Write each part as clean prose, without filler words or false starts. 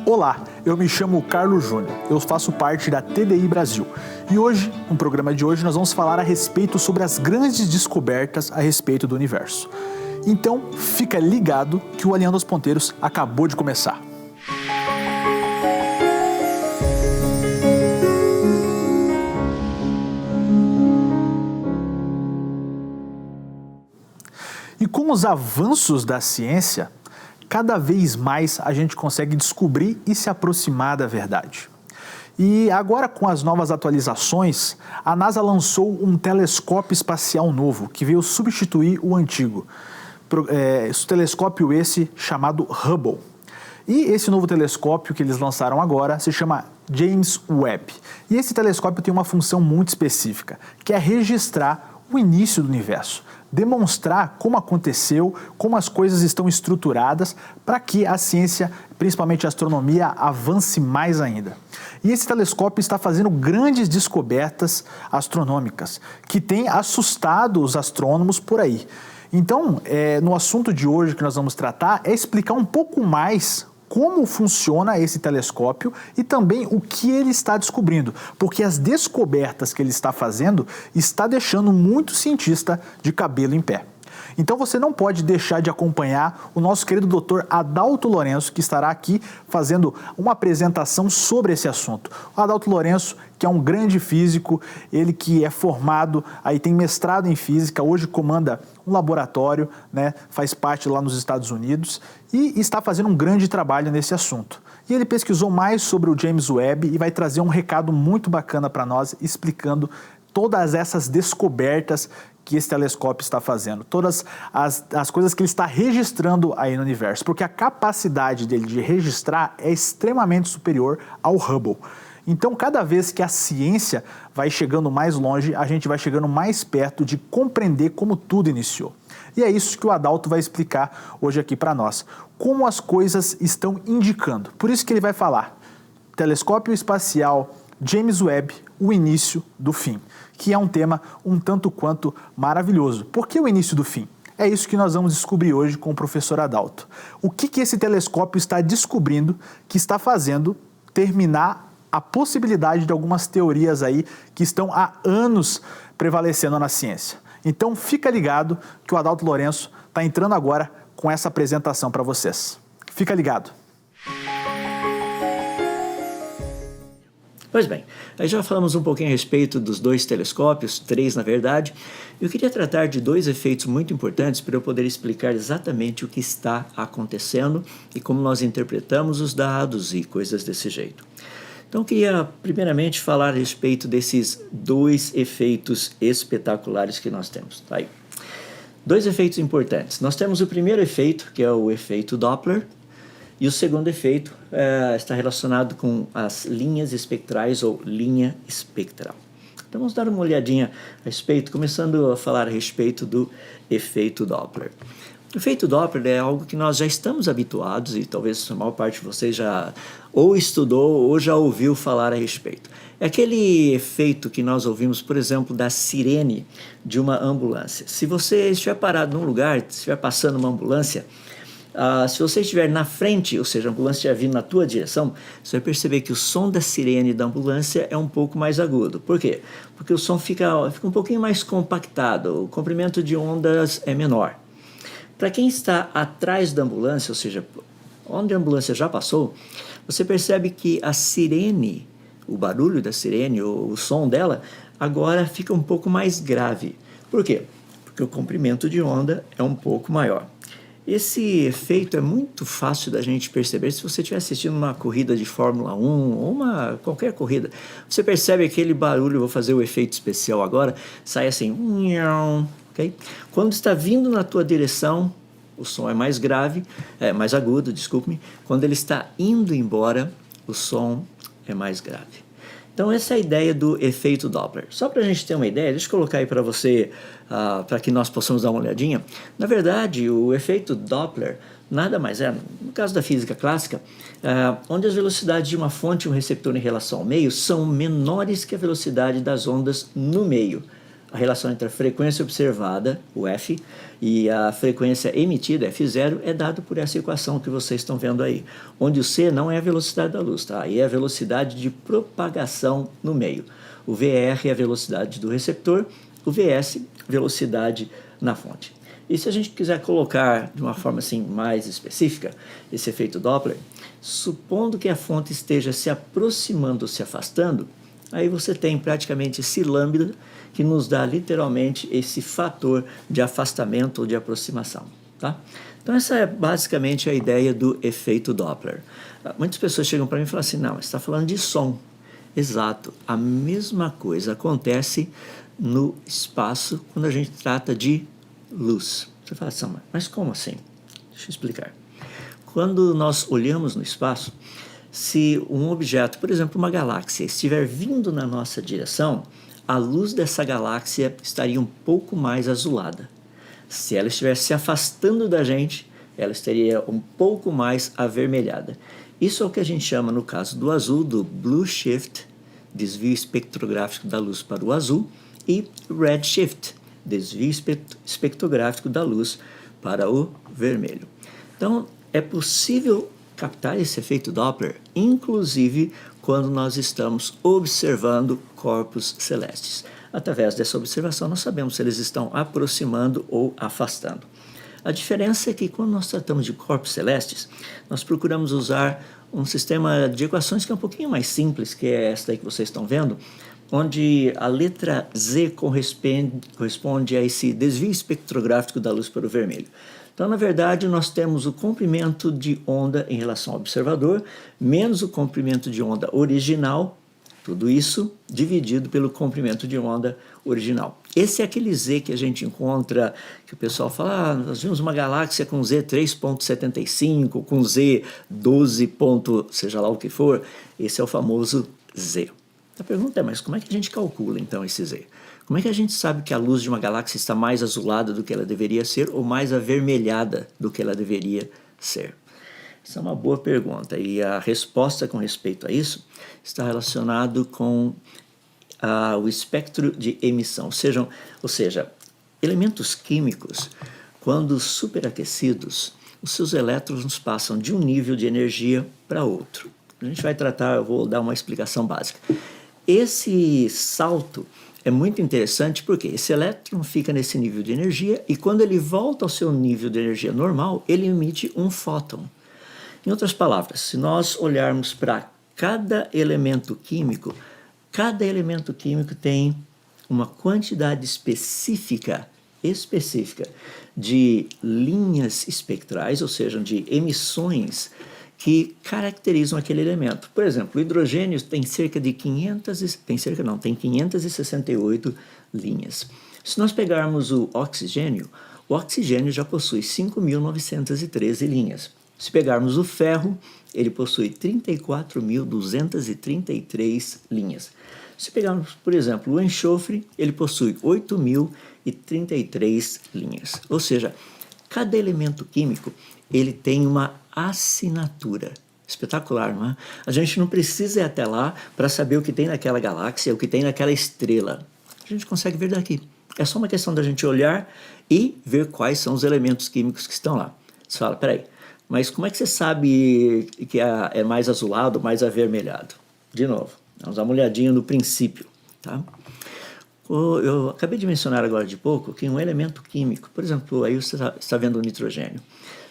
Olá, eu me chamo Carlos Júnior, eu faço parte da TDI Brasil e hoje, no programa de hoje, nós vamos falar a respeito sobre as grandes descobertas a respeito do universo. Então, fica ligado que o Alinhando aos Ponteiros acabou de começar. E com os avanços da ciência, cada vez mais a gente consegue descobrir e se aproximar da verdade. E agora, com as novas atualizações, a NASA lançou um telescópio espacial novo que veio substituir o antigo. Telescópio esse chamado Hubble. E esse novo telescópio que eles lançaram agora se chama James Webb. E esse telescópio tem uma função muito específica, que é registrar o início do universo. Demonstrar como aconteceu, como as coisas estão estruturadas para que a ciência, principalmente a astronomia, avance mais ainda. E esse telescópio está fazendo grandes descobertas astronômicas, que têm assustado os astrônomos por aí. Então, no assunto de hoje que nós vamos tratar, é explicar um pouco mais como funciona esse telescópio e também o que ele está descobrindo, porque as descobertas que ele está fazendo está deixando muito cientista de cabelo em pé. Então você não pode deixar de acompanhar o nosso querido Dr. Adalto Lourenço, que estará aqui fazendo uma apresentação sobre esse assunto. O Adalto Lourenço, que é um grande físico, ele que é formado, aí tem mestrado em física, hoje comanda um laboratório, né, faz parte lá nos Estados Unidos e está fazendo um grande trabalho nesse assunto. E ele pesquisou mais sobre o James Webb e vai trazer um recado muito bacana para nós, explicando todas essas descobertas que esse telescópio está fazendo, todas as coisas que ele está registrando aí no universo, porque a capacidade dele de registrar é extremamente superior ao Hubble. Então, cada vez que a ciência vai chegando mais longe, a gente vai chegando mais perto de compreender como tudo iniciou. E é isso que o Adalto vai explicar hoje aqui para nós, como as coisas estão indicando. Por isso que ele vai falar, telescópio espacial James Webb, o início do fim, que é um tema um tanto quanto maravilhoso. Por que o início do fim? É isso que nós vamos descobrir hoje com o professor Adalto. O que esse telescópio está descobrindo que está fazendo terminar a possibilidade de algumas teorias aí que estão há anos prevalecendo na ciência. Então fica ligado que o Adalto Lourenço está entrando agora com essa apresentação para vocês. Fica ligado. Pois bem, aí já falamos um pouquinho a respeito dos dois telescópios, três na verdade. Eu queria tratar de dois efeitos muito importantes para eu poder explicar exatamente o que está acontecendo e como nós interpretamos os dados e coisas desse jeito. Então eu queria primeiramente falar a respeito desses dois efeitos espetaculares que nós temos. Tá aí. Dois efeitos importantes. Nós temos o primeiro efeito, que é o efeito Doppler, e o segundo efeito está relacionado com as linhas espectrais ou linha espectral. Então vamos dar uma olhadinha a respeito, começando a falar a respeito do efeito Doppler. O efeito Doppler é algo que nós já estamos habituados e talvez a maior parte de vocês já ou estudou ou já ouviu falar a respeito. É aquele efeito que nós ouvimos, por exemplo, da sirene de uma ambulância. Se você estiver parado num lugar, estiver passando uma ambulância, se você estiver na frente, ou seja, a ambulância estiver vindo na tua direção, você vai perceber que o som da sirene da ambulância é um pouco mais agudo. Por quê? Porque o som fica um pouquinho mais compactado, o comprimento de ondas é menor. Para quem está atrás da ambulância, ou seja, onde a ambulância já passou, você percebe que a sirene, o barulho da sirene, o som dela, agora fica um pouco mais grave. Por quê? Porque o comprimento de onda é um pouco maior. Esse efeito é muito fácil da gente perceber se você estiver assistindo uma corrida de Fórmula 1 ou qualquer corrida. Você percebe aquele barulho, vou fazer o efeito especial agora, sai assim, okay? Quando está vindo na tua direção, o som é mais grave, mais agudo, desculpe-me. Quando ele está indo embora, o som é mais grave. Então essa é a ideia do efeito Doppler. Só para a gente ter uma ideia, deixa eu colocar aí para você, para que nós possamos dar uma olhadinha. Na verdade, o efeito Doppler nada mais é, no caso da física clássica, onde as velocidades de uma fonte e um receptor em relação ao meio são menores que a velocidade das ondas no meio. a relação entre a frequência observada, o F, e a frequência emitida, F0, é dado por essa equação que vocês estão vendo aí, onde o C não é a velocidade da luz, tá? Aí é a velocidade de propagação no meio. O VR é a velocidade do receptor, o VS, velocidade na fonte. E se a gente quiser colocar de uma forma assim mais específica esse efeito Doppler, supondo que a fonte esteja se aproximando ou se afastando, aí você tem praticamente esse lambda que nos dá literalmente esse fator de afastamento ou de aproximação, tá? Então essa é basicamente a ideia do efeito Doppler. Muitas pessoas chegam para mim e falam assim, não, você está falando de som. Exato, a mesma coisa acontece no espaço quando a gente trata de luz. Você fala assim, mas como assim? Deixa eu explicar. Quando nós olhamos no espaço, se um objeto, por exemplo, uma galáxia, estiver vindo na nossa direção, a luz dessa galáxia estaria um pouco mais azulada. Se ela estivesse se afastando da gente, ela estaria um pouco mais avermelhada. Isso é o que a gente chama, no caso do azul, do blue shift, desvio espectrográfico da luz para o azul, e red shift, desvio espectrográfico da luz para o vermelho. Então, é possível captar esse efeito Doppler, inclusive quando nós estamos observando corpos celestes. Através dessa observação, nós sabemos se eles estão aproximando ou afastando. A diferença é que quando nós tratamos de corpos celestes, nós procuramos usar um sistema de equações que é um pouquinho mais simples, que é esta aí que vocês estão vendo, onde a letra Z corresponde a esse desvio espectrográfico da luz para o vermelho. Então, na verdade, nós temos o comprimento de onda em relação ao observador, menos o comprimento de onda original, tudo isso dividido pelo comprimento de onda original. Esse é aquele Z que a gente encontra, que o pessoal fala, nós vimos uma galáxia com Z 3.75, com Z 12, seja lá o que for, esse é o famoso Z. A pergunta é, mas como é que a gente calcula então esse Z? Como é que a gente sabe que a luz de uma galáxia está mais azulada do que ela deveria ser ou mais avermelhada do que ela deveria ser? Essa é uma boa pergunta e a resposta com respeito a isso está relacionado com o espectro de emissão. Ou seja, elementos químicos, quando superaquecidos, os seus elétrons passam de um nível de energia para outro. A gente vai tratar, eu vou dar uma explicação básica. Esse salto é muito interessante porque esse elétron fica nesse nível de energia e quando ele volta ao seu nível de energia normal, ele emite um fóton. Em outras palavras, se nós olharmos para cada elemento químico tem uma quantidade específica de linhas espectrais, ou seja, de emissões que caracterizam aquele elemento. Por exemplo, o hidrogênio tem tem 568 linhas. Se nós pegarmos o oxigênio já possui 5.913 linhas. Se pegarmos o ferro, ele possui 34.233 linhas. Se pegarmos, por exemplo, o enxofre, ele possui 8.033 linhas. Ou seja, cada elemento químico ele tem uma assinatura. Espetacular, não é? A gente não precisa ir até lá para saber o que tem naquela galáxia, o que tem naquela estrela. A gente consegue ver daqui. É só uma questão da gente olhar e ver quais são os elementos químicos que estão lá. Você fala, peraí, mas como é que você sabe que é mais azulado, mais avermelhado? De novo, vamos dar uma olhadinha no princípio, tá? Eu acabei de mencionar agora de pouco que um elemento químico, por exemplo, aí você está vendo o nitrogênio.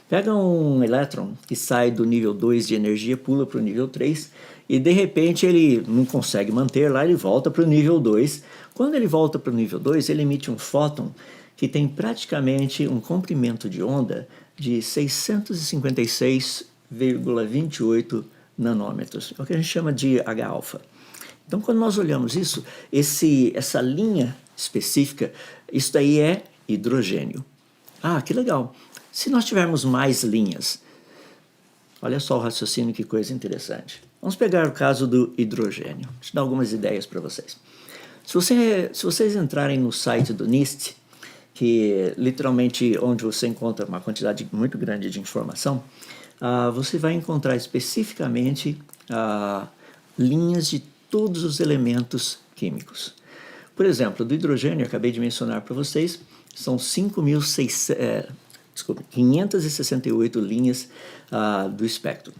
Pega um elétron que sai do nível 2 de energia, pula para o nível 3 e de repente ele não consegue manter lá, ele volta para o nível 2. Quando ele volta para o nível 2, ele emite um fóton que tem praticamente um comprimento de onda de 656,28 nanômetros. É o que a gente chama de H-alfa. Então, quando nós olhamos isso, essa linha específica, isso daí é hidrogênio. Ah, que legal. Se nós tivermos mais linhas, olha só o raciocínio, que coisa interessante. Vamos pegar o caso do hidrogênio. Deixa eu dar algumas ideias para vocês. Se vocês entrarem no site do NIST, que literalmente onde você encontra uma quantidade muito grande de informação, você vai encontrar especificamente linhas de todos os elementos químicos. Por exemplo, do hidrogênio, eu acabei de mencionar para vocês, são 568 linhas do espectro.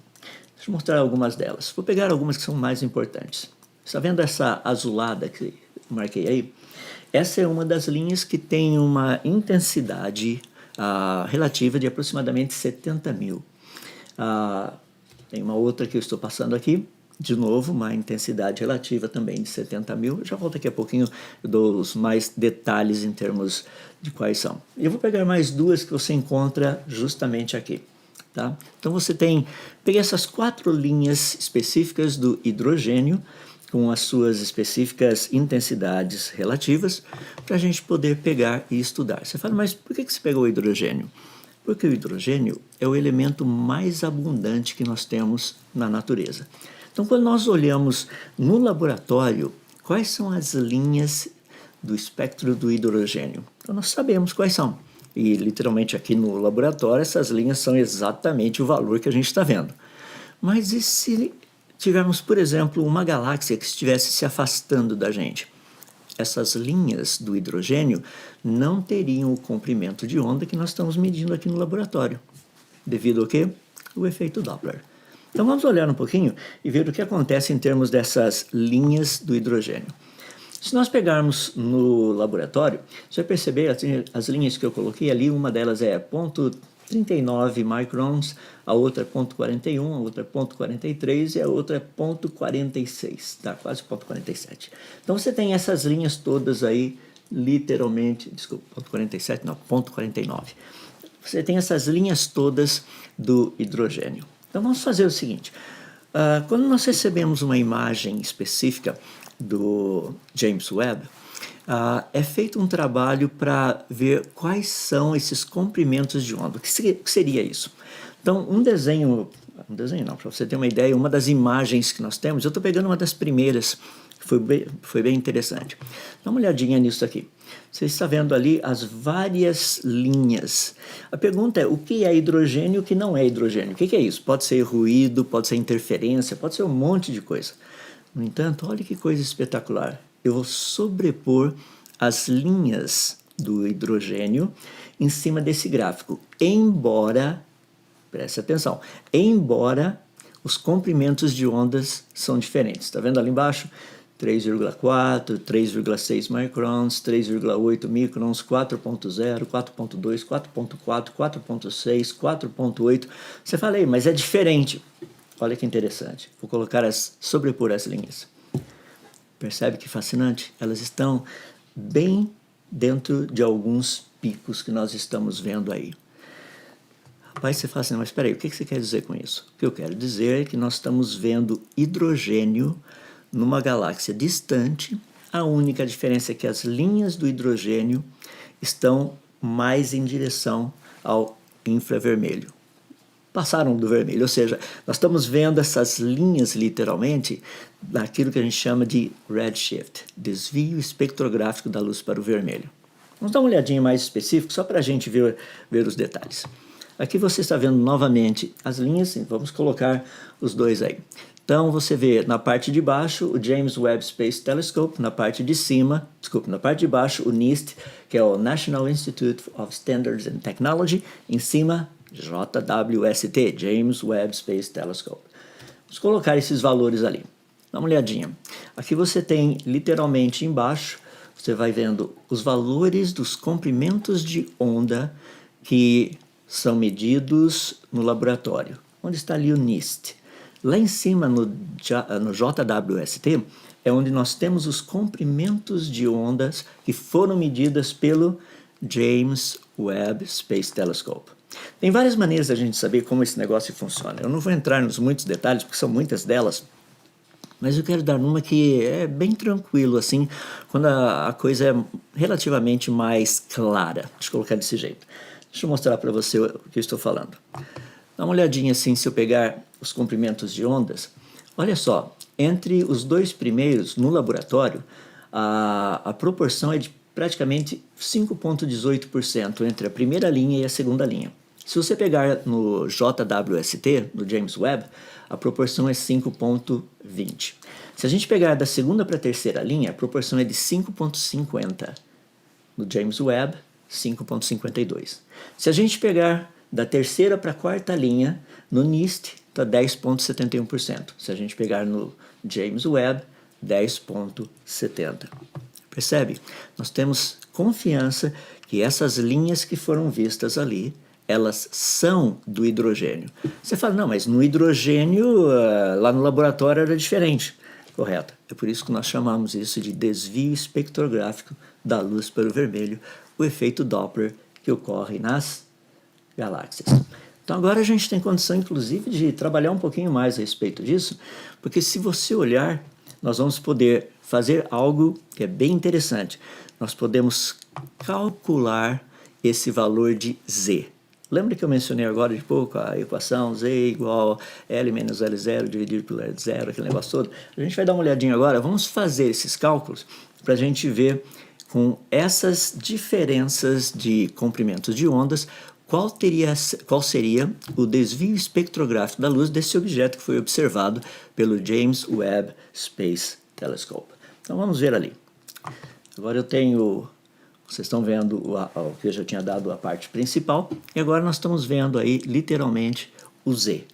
Deixa eu mostrar algumas delas. Vou pegar algumas que são mais importantes. Está vendo essa azulada que marquei aí? Essa é uma das linhas que tem uma intensidade relativa de aproximadamente 70 mil. Tem uma outra que eu estou passando aqui, de novo, uma intensidade relativa também de 70 mil. Eu já volto daqui a pouquinho, eu dou os mais detalhes em termos de quais são. Eu vou pegar mais duas que você encontra justamente aqui. Tá? Então você peguei essas 4 linhas específicas do hidrogênio, com as suas específicas intensidades relativas, para a gente poder pegar e estudar. Você fala, mas por que você pegou o hidrogênio? Porque o hidrogênio é o elemento mais abundante que nós temos na natureza. Então, quando nós olhamos no laboratório, quais são as linhas do espectro do hidrogênio? Então, nós sabemos quais são. E, literalmente, aqui no laboratório, essas linhas são exatamente o valor que a gente está vendo. Mas e se tivermos, por exemplo, uma galáxia que estivesse se afastando da gente? Essas linhas do hidrogênio não teriam o comprimento de onda que nós estamos medindo aqui no laboratório. Devido ao quê? O efeito Doppler. Então vamos olhar um pouquinho e ver o que acontece em termos dessas linhas do hidrogênio. Se nós pegarmos no laboratório, você vai perceber as linhas que eu coloquei ali, uma delas é 0,39 microns, a outra é 0,41, a outra é 0,43 e a outra é 0,46, tá? Quase 0,47. Então você tem essas linhas todas aí, literalmente, desculpa, 0,47 não, 0,49. Você tem essas linhas todas do hidrogênio. Então vamos fazer o seguinte, quando nós recebemos uma imagem específica do James Webb, é feito um trabalho para ver quais são esses comprimentos de onda. O que seria isso? Então, um desenho não, para você ter uma ideia, uma das imagens que nós temos, eu estou pegando uma das primeiras, foi bem interessante. Dá uma olhadinha nisso aqui. Você está vendo ali as várias linhas. A pergunta é, o que é hidrogênio e o que não é hidrogênio? O que é isso? Pode ser ruído, pode ser interferência, pode ser um monte de coisa. No entanto, olha que coisa espetacular. Eu vou sobrepor as linhas do hidrogênio em cima desse gráfico, embora, preste atenção, embora os comprimentos de ondas são diferentes. Está vendo ali embaixo? 3,4, 3,6 microns, 3,8 microns, 4,0, 4,2, 4,4, 4,6, 4,8. Você fala aí, mas é diferente. Olha que interessante. Vou sobrepor as linhas. Percebe que fascinante? Elas estão bem dentro de alguns picos que nós estamos vendo aí. Rapaz, você fala assim, mas espera aí, o que você quer dizer com isso? O que eu quero dizer é que nós estamos vendo hidrogênio numa galáxia distante. A única diferença é que as linhas do hidrogênio estão mais em direção ao infravermelho. Passaram do vermelho, ou seja, nós estamos vendo essas linhas literalmente daquilo que a gente chama de redshift, desvio espectrográfico da luz para o vermelho. Vamos dar uma olhadinha mais específica, só para a gente ver os detalhes. Aqui você está vendo novamente as linhas, vamos colocar os dois aí. Então você vê na parte de baixo o James Webb Space Telescope, na parte de baixo o NIST, que é o National Institute of Standards and Technology, em cima JWST, James Webb Space Telescope. Vamos colocar esses valores ali. Dá uma olhadinha. Aqui você tem, literalmente embaixo, você vai vendo os valores dos comprimentos de onda que são medidos no laboratório. Onde está ali o NIST? Lá em cima, no JWST, é onde nós temos os comprimentos de ondas que foram medidas pelo James Webb Space Telescope. Tem várias maneiras da gente saber como esse negócio funciona. Eu não vou entrar nos muitos detalhes, porque são muitas delas, mas eu quero dar uma que é bem tranquilo, assim, quando a coisa é relativamente mais clara. Deixa eu colocar desse jeito. Deixa eu mostrar para você o que eu estou falando. Dá uma olhadinha assim, se eu pegar os comprimentos de ondas. Olha só, entre os dois primeiros no laboratório, a proporção é de praticamente 5,18% entre a primeira linha e a segunda linha. Se você pegar no JWST, no James Webb, a proporção é 20. Se a gente pegar da segunda para a terceira linha, a proporção é de 5,50. No James Webb, 5,52. Se a gente pegar da terceira para a quarta linha, no NIST, está 10,71%. Se a gente pegar no James Webb, 10,70%. Percebe? Nós temos confiança que essas linhas que foram vistas ali, elas são do hidrogênio. Você fala, não, mas no hidrogênio, lá no laboratório era diferente. Correto. É por isso que nós chamamos isso de desvio espectrográfico da luz para o vermelho, o efeito Doppler que ocorre nas galáxias. Então agora a gente tem condição, inclusive, de trabalhar um pouquinho mais a respeito disso, porque se você olhar, nós vamos poder fazer algo que é bem interessante. Nós podemos calcular esse valor de Z. Lembra que eu mencionei agora de pouco a equação Z igual L menos L0 dividido pelo L0, aquele negócio todo? A gente vai dar uma olhadinha agora, vamos fazer esses cálculos para a gente ver com essas diferenças de comprimentos de ondas qual seria o desvio espectrográfico da luz desse objeto que foi observado pelo James Webb Space Telescope. Então vamos ver ali. Agora eu tenho... Vocês estão vendo o que eu já tinha dado a parte principal, e agora nós estamos vendo aí, literalmente, o Z.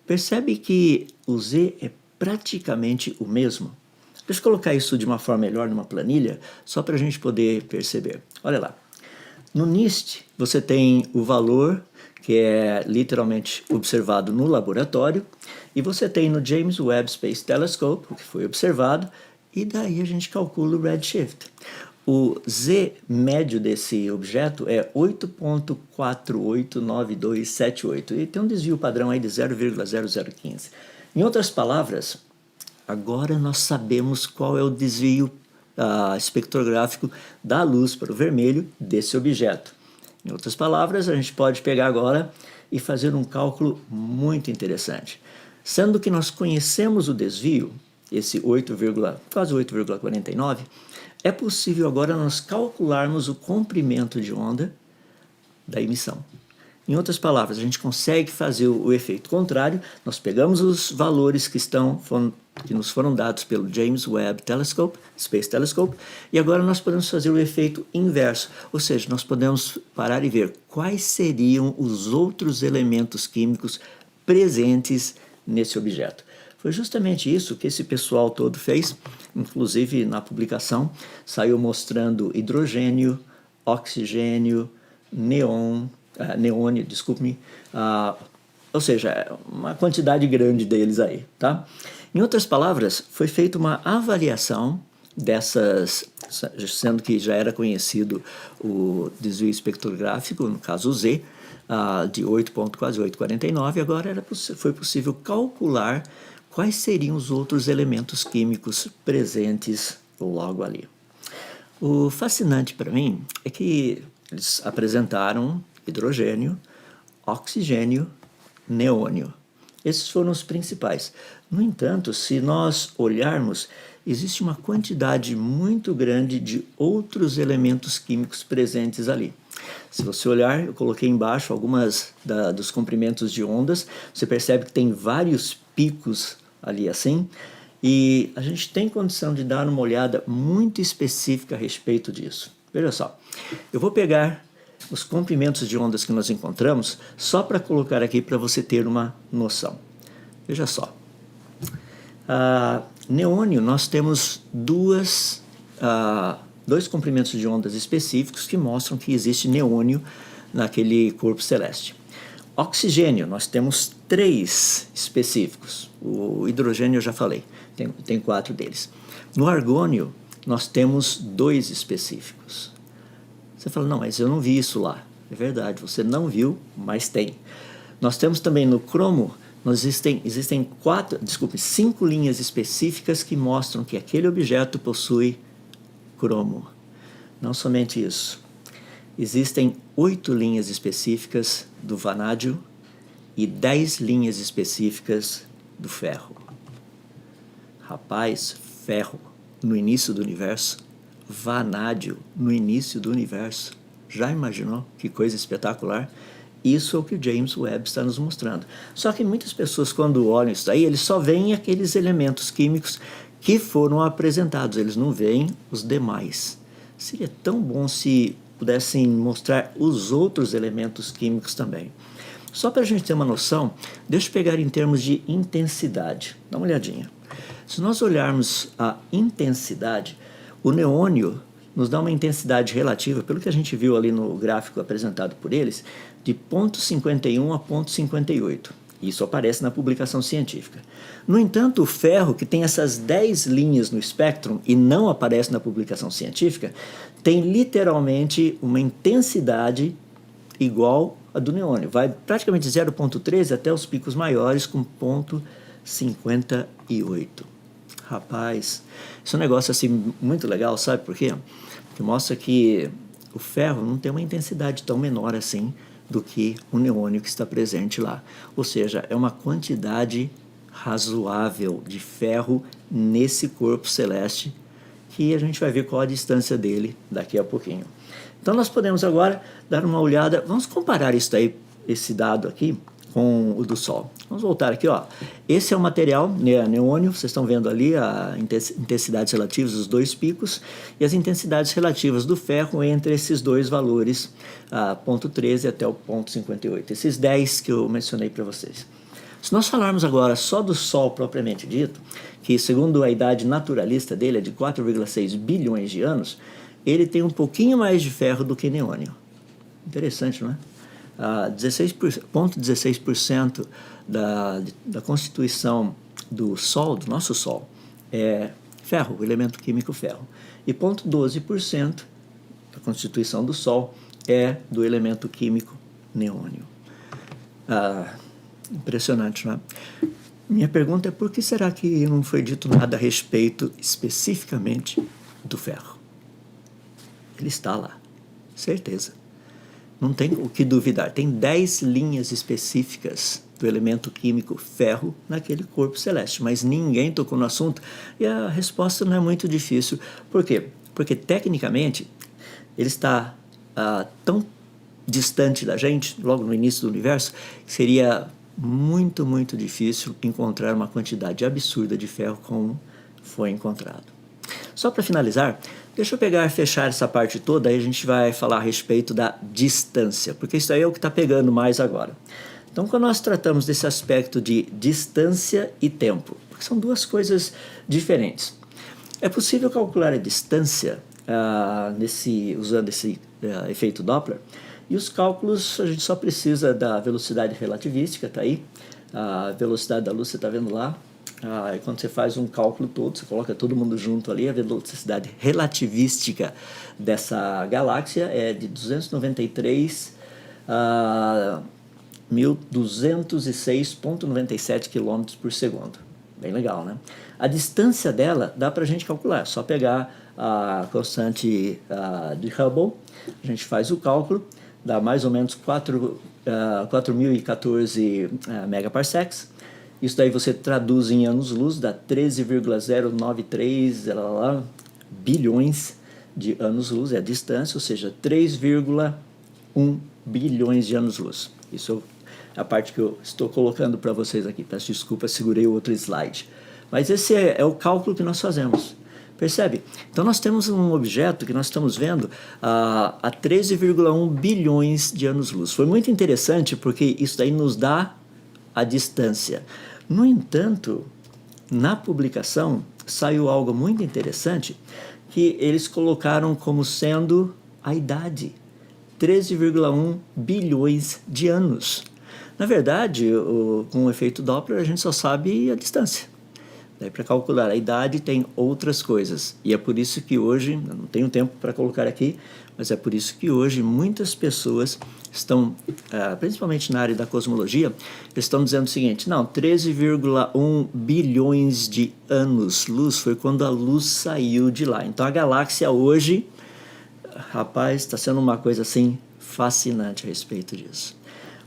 Percebe que o Z é praticamente o mesmo? Deixa eu colocar isso de uma forma melhor numa planilha, só para a gente poder perceber. Olha lá. No NIST, você tem o valor que é literalmente observado no laboratório, e você tem no James Webb Space Telescope, o que foi observado, e daí a gente calcula o redshift. O Z médio desse objeto é 8,489278 e tem um desvio padrão aí de 0,0015. Em outras palavras, agora nós sabemos qual é o desvio espectrográfico da luz para o vermelho desse objeto. Em outras palavras, a gente pode pegar agora e fazer um cálculo muito interessante. Sendo que nós conhecemos o desvio, esse quase 8,49, é possível agora nós calcularmos o comprimento de onda da emissão. Em outras palavras, a gente consegue fazer o efeito contrário. Nós pegamos os valores que nos foram dados pelo James Webb Space Telescope, e agora nós podemos fazer o efeito inverso, ou seja, nós podemos parar e ver quais seriam os outros elementos químicos presentes nesse objeto. Foi justamente isso que esse pessoal todo fez, inclusive na publicação saiu mostrando hidrogênio, oxigênio, neônio, desculpe-me, ou seja, uma quantidade grande deles aí, tá? Em outras palavras, foi feita uma avaliação dessas, sendo que já era conhecido o desvio espectrográfico, no caso o Z, de quase 8,49, agora foi possível calcular quais seriam os outros elementos químicos presentes logo ali. O fascinante para mim é que eles apresentaram hidrogênio, oxigênio, neônio. Esses foram os principais. No entanto, se nós olharmos, existe uma quantidade muito grande de outros elementos químicos presentes ali. Se você olhar, eu coloquei embaixo algumas dos comprimentos de ondas, você percebe que tem vários picos ali assim, e a gente tem condição de dar uma olhada muito específica a respeito disso. Veja só, eu vou pegar os comprimentos de ondas que nós encontramos só para colocar aqui para você ter uma noção. Veja só, neônio, nós temos dois comprimentos de ondas específicos que mostram que existe neônio naquele corpo celeste. Oxigênio, nós temos 3 específicos. O hidrogênio eu já falei, tem 4 deles. No argônio, nós temos 2 específicos. Você fala, não, mas eu não vi isso lá. É verdade, você não viu, mas tem. Nós temos também no cromo, existem 5 linhas específicas que mostram que aquele objeto possui cromo. Não somente isso. Existem 8 linhas específicas do vanádio e 10 linhas específicas do ferro. Rapaz, ferro no início do universo, vanádio no início do universo. Já imaginou que coisa espetacular? Isso é o que o James Webb está nos mostrando. Só que muitas pessoas, quando olham isso daí, eles só veem aqueles elementos químicos que foram apresentados, eles não veem os demais. Seria tão bom se pudessem mostrar os outros elementos químicos também. Só para a gente ter uma noção, deixa eu pegar em termos de intensidade. Dá uma olhadinha. Se nós olharmos a intensidade, o neônio nos dá uma intensidade relativa, pelo que a gente viu ali no gráfico apresentado por eles, de 0,51 a 0,58. Isso aparece na publicação científica. No entanto, o ferro, que tem essas 10 linhas no espectro e não aparece na publicação científica, tem literalmente uma intensidade igual a do neônio. Vai praticamente de 0,13 até os picos maiores com 0,58. Rapaz, isso é um negócio assim muito legal, sabe por quê? Porque mostra que o ferro não tem uma intensidade tão menor assim do que o neônio que está presente lá. Ou seja, é uma quantidade razoável de ferro nesse corpo celeste que a gente vai ver qual a distância dele daqui a pouquinho. Então nós podemos agora dar uma olhada, vamos comparar isso daí, esse dado aqui, com o do Sol. Vamos voltar aqui, ó. Esse é o material neônio, vocês estão vendo ali as intensidades relativas dos dois picos e as intensidades relativas do ferro entre esses dois valores, 0,13 até o 0,58, esses 10 que eu mencionei para vocês. Se nós falarmos agora só do Sol propriamente dito, que segundo a idade naturalista dele é de 4,6 bilhões de anos, ele tem um pouquinho mais de ferro do que neônio. Interessante, não é? 0,16% da constituição do Sol, do nosso Sol, é ferro, o elemento químico ferro. E 0,12% da constituição do Sol é do elemento químico neônio. Impressionante, não é? Minha pergunta é por que será que não foi dito nada a respeito especificamente do ferro? Ele está lá, certeza. Não tem o que duvidar. Tem 10 linhas específicas do elemento químico ferro naquele corpo celeste, mas ninguém tocou no assunto e a resposta não é muito difícil. Por quê? Porque, tecnicamente, ele está tão distante da gente, logo no início do universo, que seria muito, muito difícil encontrar uma quantidade absurda de ferro como foi encontrado. Só para finalizar, deixa eu pegar e fechar essa parte toda, aí a gente vai falar a respeito da distância, porque isso aí é o que está pegando mais agora. Então, quando nós tratamos desse aspecto de distância e tempo, porque são duas coisas diferentes, é possível calcular a distância usando esse efeito Doppler, e os cálculos a gente só precisa da velocidade relativística, está aí, a velocidade da luz você está vendo lá. E quando você faz um cálculo todo, você coloca todo mundo junto ali, a velocidade relativística dessa galáxia é de 293.206,97 km por segundo. Bem legal, né? A distância dela dá para a gente calcular, é só pegar a constante de Hubble, a gente faz o cálculo, dá mais ou menos 4.014 megaparsecs. Isso daí você traduz em anos-luz, dá 13,093 bilhões de anos-luz, é a distância, ou seja, 3,1 bilhões de anos-luz. Isso é a parte que eu estou colocando para vocês aqui. Peço desculpa, segurei o outro slide. Mas esse é o cálculo que nós fazemos. Percebe? Então nós temos um objeto que nós estamos vendo a 13,1 bilhões de anos-luz. Foi muito interessante porque isso daí nos dá a distância. No entanto, na publicação saiu algo muito interessante que eles colocaram como sendo a idade, 13,1 bilhões de anos. Na verdade, com o efeito Doppler a gente só sabe a distância. Daí para calcular a idade tem outras coisas. E é por isso que hoje, eu não tenho tempo para colocar aqui, mas é por isso que hoje muitas pessoas estão, principalmente na área da cosmologia, estão dizendo o seguinte, não, 13,1 bilhões de anos-luz foi quando a luz saiu de lá. Então a galáxia hoje, rapaz, está sendo uma coisa assim fascinante a respeito disso.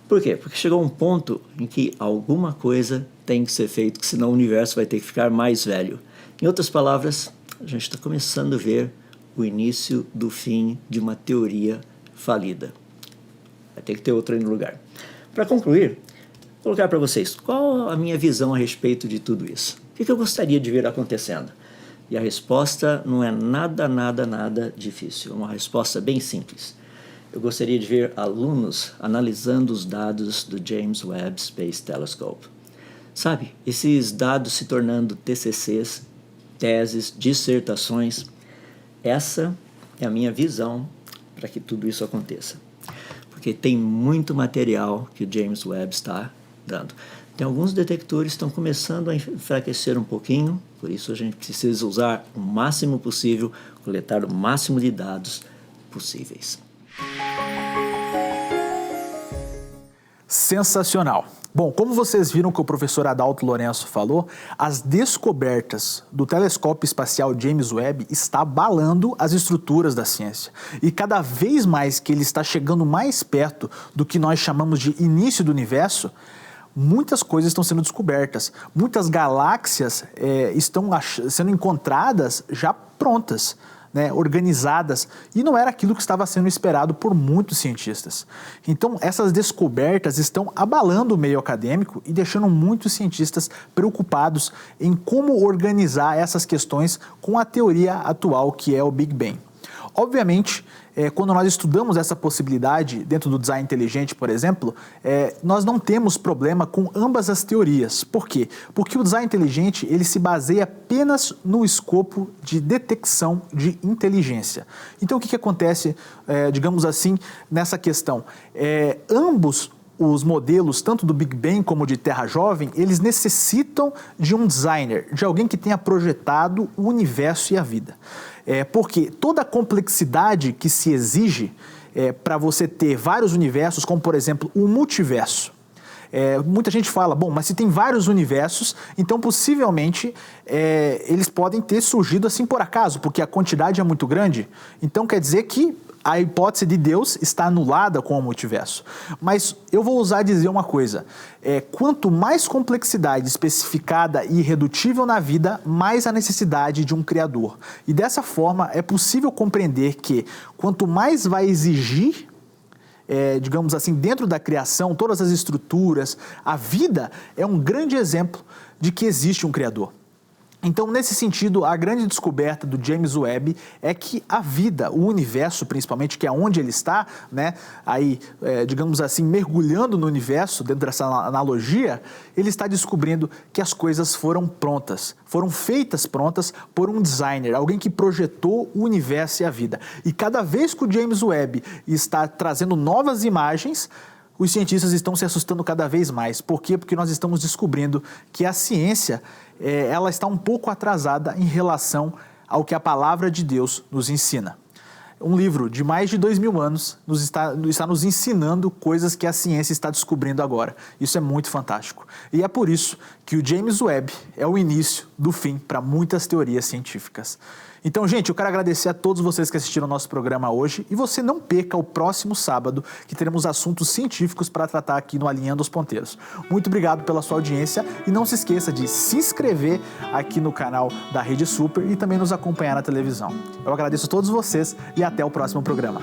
Por quê? Porque chegou um ponto em que alguma coisa tem que ser feita, senão o universo vai ter que ficar mais velho. Em outras palavras, a gente está começando a ver o início do fim de uma teoria falida. Vai ter que ter outro aí no lugar. Para concluir, vou colocar para vocês qual a minha visão a respeito de tudo isso. O que eu gostaria de ver acontecendo? E a resposta não é nada difícil. É uma resposta bem simples. Eu gostaria de ver alunos analisando os dados do James Webb Space Telescope. Sabe, esses dados se tornando TCCs, teses, dissertações. Essa é a minha visão para que tudo isso aconteça. Porque tem muito material que o James Webb está dando. Tem alguns detectores que estão começando a enfraquecer um pouquinho, por isso a gente precisa usar o máximo possível, coletar o máximo de dados possíveis. Sensacional! Bom, como vocês viram que o professor Adalto Lourenço falou, as descobertas do telescópio espacial James Webb está abalando as estruturas da ciência. E cada vez mais que ele está chegando mais perto do que nós chamamos de início do universo, muitas coisas estão sendo descobertas. Muitas galáxias estão sendo encontradas já prontas, né, organizadas, e não era aquilo que estava sendo esperado por muitos cientistas. Então, essas descobertas estão abalando o meio acadêmico e deixando muitos cientistas preocupados em como organizar essas questões com a teoria atual, que é o Big Bang. Obviamente, quando nós estudamos essa possibilidade dentro do design inteligente, por exemplo, nós não temos problema com ambas as teorias. Por quê? Porque o design inteligente ele se baseia apenas no escopo de detecção de inteligência. Então, o que acontece, digamos assim, nessa questão? Ambos os modelos, tanto do Big Bang como de Terra Jovem, eles necessitam de um designer, de alguém que tenha projetado o universo e a vida. Porque toda a complexidade que se exige para você ter vários universos, como por exemplo o multiverso. Muita gente fala, bom, mas se tem vários universos, então possivelmente eles podem ter surgido assim por acaso, porque a quantidade é muito grande. Então quer dizer que a hipótese de Deus está anulada com o multiverso. Mas eu vou dizer uma coisa. Quanto mais complexidade especificada e irredutível na vida, mais a necessidade de um Criador. E dessa forma é possível compreender que quanto mais vai exigir, digamos assim, dentro da criação, todas as estruturas, a vida é um grande exemplo de que existe um Criador. Então, nesse sentido, a grande descoberta do James Webb é que a vida, o universo principalmente, que é onde ele está, né, aí, digamos assim, mergulhando no universo, dentro dessa analogia, ele está descobrindo que as coisas foram prontas, foram feitas prontas por um designer, alguém que projetou o universo e a vida. E cada vez que o James Webb está trazendo novas imagens, os cientistas estão se assustando cada vez mais. Por quê? Porque nós estamos descobrindo que a ciência ela está um pouco atrasada em relação ao que a palavra de Deus nos ensina. Um livro de mais de 2000 anos está nos ensinando coisas que a ciência está descobrindo agora. Isso é muito fantástico. E é por isso que o James Webb é o início do fim para muitas teorias científicas. Então, gente, eu quero agradecer a todos vocês que assistiram ao nosso programa hoje e você não perca o próximo sábado, que teremos assuntos científicos para tratar aqui no Alinhando os Ponteiros. Muito obrigado pela sua audiência e não se esqueça de se inscrever aqui no canal da Rede Super e também nos acompanhar na televisão. Eu agradeço a todos vocês e até o próximo programa.